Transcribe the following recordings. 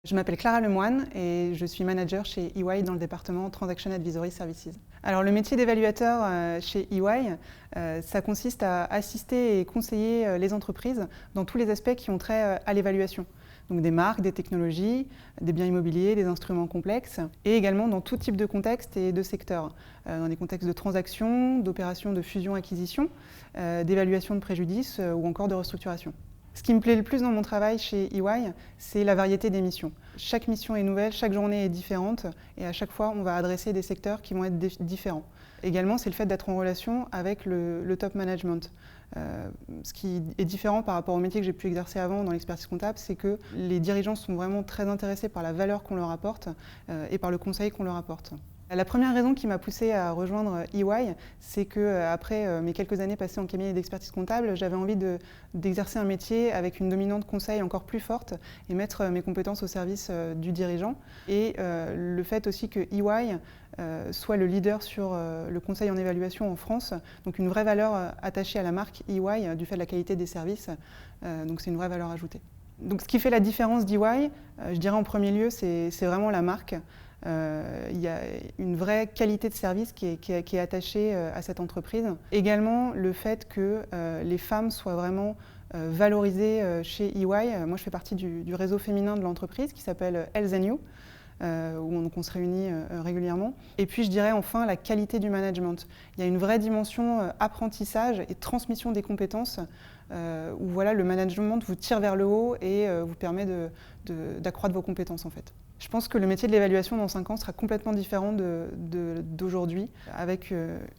Je m'appelle Clara Lemoine et je suis manager chez EY dans le département Transaction Advisory Services. Alors le métier d'évaluateur chez EY, ça consiste à assister et conseiller les entreprises dans tous les aspects qui ont trait à l'évaluation. Donc des marques, des technologies, des biens immobiliers, des instruments complexes, et également dans tout type de contexte et de secteur, dans des contextes de transactions, d'opérations de fusion-acquisition, d'évaluation de préjudice ou encore de restructuration. Ce qui me plaît le plus dans mon travail chez EY, c'est la variété des missions. Chaque mission est nouvelle, chaque journée est différente et à chaque fois, on va adresser des secteurs qui vont être différents. Également, c'est le fait d'être en relation avec le top management. Ce qui est différent par rapport au métier que j'ai pu exercer avant dans l'expertise comptable, c'est que les dirigeants sont vraiment très intéressés par la valeur qu'on leur apporte et par le conseil qu'on leur apporte. La première raison qui m'a poussée à rejoindre EY, c'est qu'après mes quelques années passées en cabinet d'expertise comptable, j'avais envie d'exercer un métier avec une dominante conseil encore plus forte et mettre mes compétences au service du dirigeant. Et le fait aussi que EY soit le leader sur le conseil en évaluation en France, donc une vraie valeur attachée à la marque EY du fait de la qualité des services, donc c'est une vraie valeur ajoutée. Donc ce qui fait la différence d'EY, je dirais en premier lieu, c'est vraiment la marque. Il y a une vraie qualité de service qui est attachée à cette entreprise. Également, le fait que les femmes soient vraiment valorisées chez EY. Moi, je fais partie du réseau féminin de l'entreprise qui s'appelle Elles & You, où on se réunit régulièrement. Et puis, je dirais enfin la qualité du management. Il y a une vraie dimension apprentissage et transmission des compétences où voilà, le management vous tire vers le haut et vous permet d'accroître vos compétences en fait. Je pense que le métier de l'évaluation dans 5 ans sera complètement différent d'aujourd'hui, avec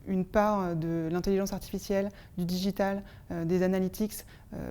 une part de l'intelligence artificielle, du digital, des analytics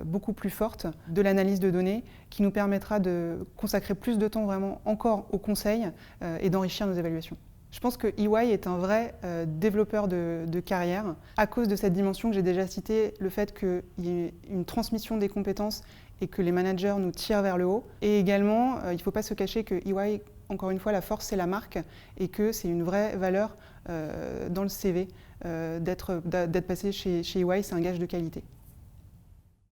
beaucoup plus forte, de l'analyse de données, qui nous permettra de consacrer plus de temps vraiment encore au conseil et d'enrichir nos évaluations. Je pense que EY est un vrai développeur de carrière à cause de cette dimension que j'ai déjà citée, le fait qu'il y ait une transmission des compétences et que les managers nous tirent vers le haut. Et également, il ne faut pas se cacher que EY, encore une fois, la force, c'est la marque et que c'est une vraie valeur dans le CV. D'être passé chez EY, c'est un gage de qualité.